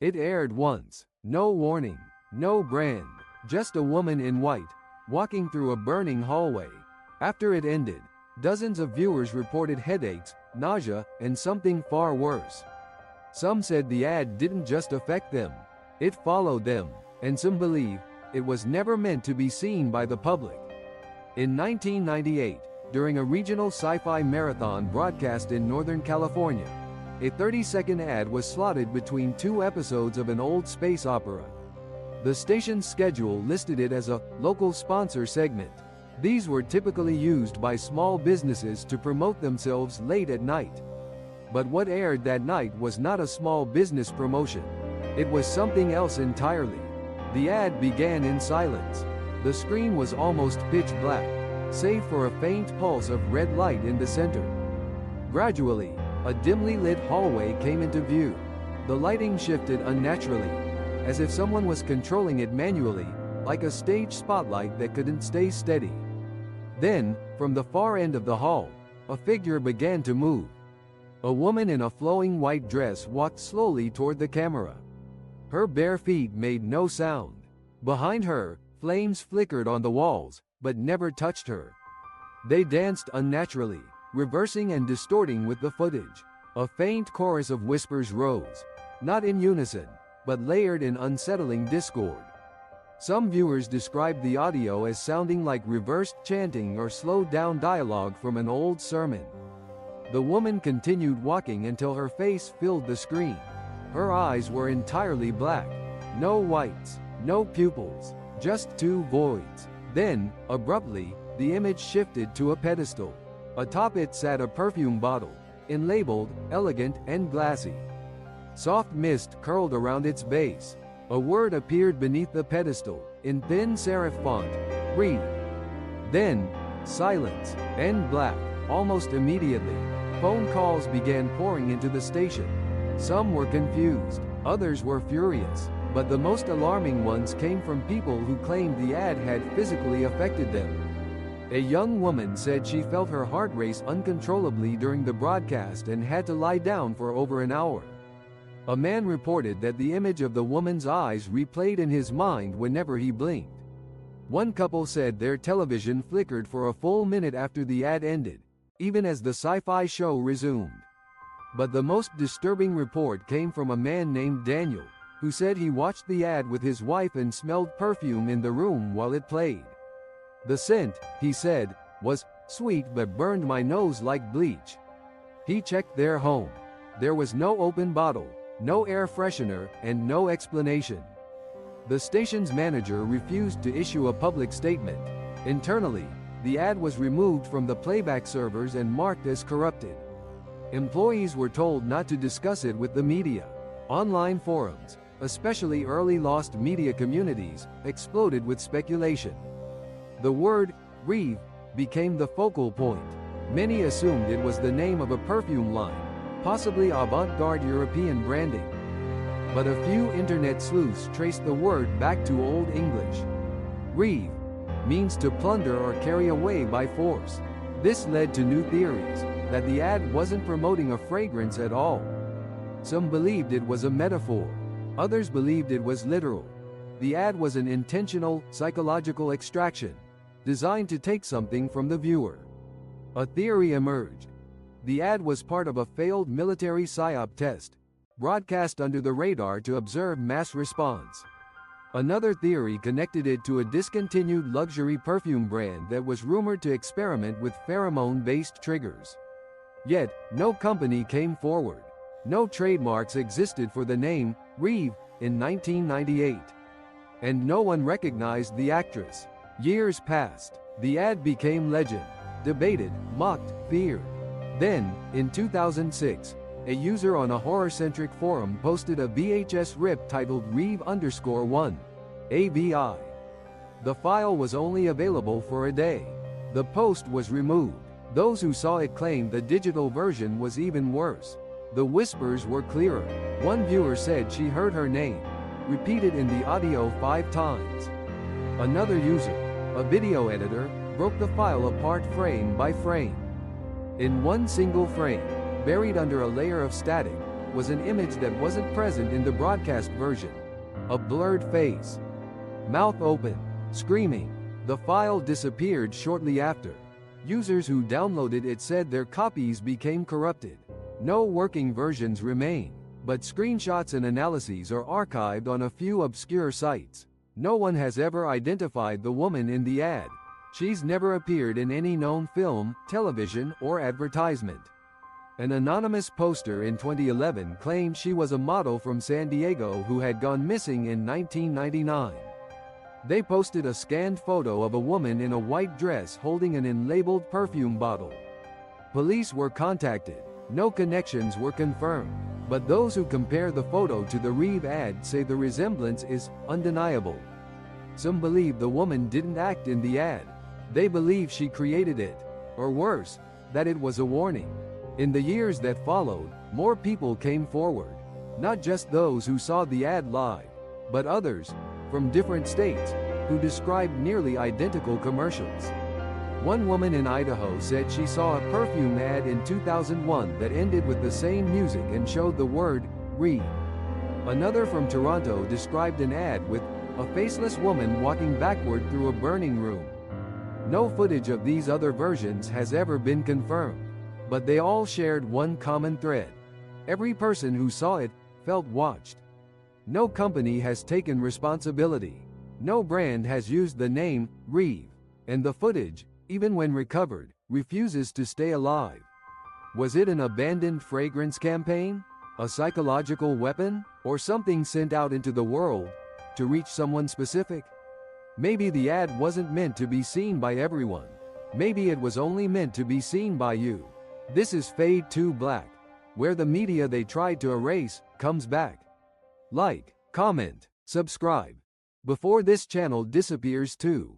It aired once. No warning, no brand, just a woman in white, walking through a burning hallway. After it ended, dozens of viewers reported headaches, nausea, and something far worse. Some said the ad didn't just affect them, it followed them, and some believe it was never meant to be seen by the public. In 1998, during a regional sci-fi marathon broadcast in Northern California, a 30-second ad was slotted between two episodes of an old space opera. The station's schedule listed it as a local sponsor segment. These were typically used by small businesses to promote themselves late at night. But what aired that night was not a small business promotion. It was something else entirely. The ad began in silence. The screen was almost pitch black, save for a faint pulse of red light in the center. Gradually, a dimly lit hallway came into view. The lighting shifted unnaturally, as if someone was controlling it manually, like a stage spotlight that couldn't stay steady. Then, from the far end of the hall, a figure began to move. A woman in a flowing white dress walked slowly toward the camera. Her bare feet made no sound. Behind her, flames flickered on the walls, but never touched her. They danced unnaturally, reversing and distorting with the footage. A faint chorus of whispers rose, not in unison, but layered in unsettling discord. Some viewers described the audio as sounding like reversed chanting or slowed-down dialogue from an old sermon. The woman continued walking until her face filled the screen. Her eyes were entirely black. No whites, no pupils, just two voids. Then, abruptly, the image shifted to a pedestal. Atop it sat a perfume bottle, labeled, elegant, and glassy. Soft mist curled around its base. A word appeared beneath the pedestal, in thin serif font, REAVE. Then, silence, and black, almost immediately. Phone calls began pouring into the station. Some were confused, others were furious, but the most alarming ones came from people who claimed the ad had physically affected them. A young woman said she felt her heart race uncontrollably during the broadcast and had to lie down for over an hour. A man reported that the image of the woman's eyes replayed in his mind whenever he blinked. One couple said their television flickered for a full minute after the ad ended, even as the sci-fi show resumed. But the most disturbing report came from a man named Daniel, who said he watched the ad with his wife and smelled perfume in the room while it played. The scent, he said, was sweet but burned my nose like bleach. He checked their home. There was no open bottle, no air freshener, and no explanation. The station's manager refused to issue a public statement. Internally, the ad was removed from the playback servers and marked as corrupted. Employees were told not to discuss it with the media. Online forums, especially early lost media communities, exploded with speculation. The word, REAVE, became the focal point. Many assumed it was the name of a perfume line, possibly avant-garde European branding. But a few internet sleuths traced the word back to Old English. REAVE means to plunder or carry away by force. This led to new theories, that the ad wasn't promoting a fragrance at all. Some believed it was a metaphor. Others believed it was literal. The ad was an intentional, psychological extraction, designed to take something from the viewer. A theory emerged. The ad was part of a failed military psyop test, broadcast under the radar to observe mass response. Another theory connected it to a discontinued luxury perfume brand that was rumored to experiment with pheromone-based triggers. Yet, no company came forward. No trademarks existed for the name, REAVE, in 1998. And no one recognized the actress. Years passed. The ad became legend, debated, mocked, feared. Then, in 2006, a user on a horror-centric forum posted a VHS rip titled REAVE_1, AVI. The file was only available for a day. The post was removed. Those who saw it claimed the digital version was even worse. The whispers were clearer. One viewer said she heard her name, repeated in the audio 5 times. Another user, a video editor, broke the file apart frame by frame. In one single frame, buried under a layer of static, was an image that wasn't present in the broadcast version. A blurred face. Mouth open. Screaming. The file disappeared shortly after. Users who downloaded it said their copies became corrupted. No working versions remain, but screenshots and analyses are archived on a few obscure sites. No one has ever identified the woman in the ad. She's never appeared in any known film, television, or advertisement. An anonymous poster in 2011 claimed she was a model from San Diego who had gone missing in 1999. They posted a scanned photo of a woman in a white dress holding an unlabeled perfume bottle. Police were contacted. No connections were confirmed, but those who compare the photo to the REAVE ad say the resemblance is undeniable. Some believe the woman didn't act in the ad. They believe she created it, or worse, that it was a warning. In the years that followed, more people came forward. Not just those who saw the ad live, but others, from different states, who described nearly identical commercials. One woman in Idaho said she saw a perfume ad in 2001 that ended with the same music and showed the word REAVE. Another from Toronto described an ad with a faceless woman walking backward through a burning room. No footage of these other versions has ever been confirmed, but they all shared one common thread. Every person who saw it felt watched. No company has taken responsibility. No brand has used the name REAVE, and the footage, even when recovered, refuses to stay alive. Was it an abandoned fragrance campaign? A psychological weapon? Or something sent out into the world to reach someone specific? Maybe the ad wasn't meant to be seen by everyone. Maybe it was only meant to be seen by you. This is Fade to Black, where the media they tried to erase comes back. Like, comment, subscribe, before this channel disappears too.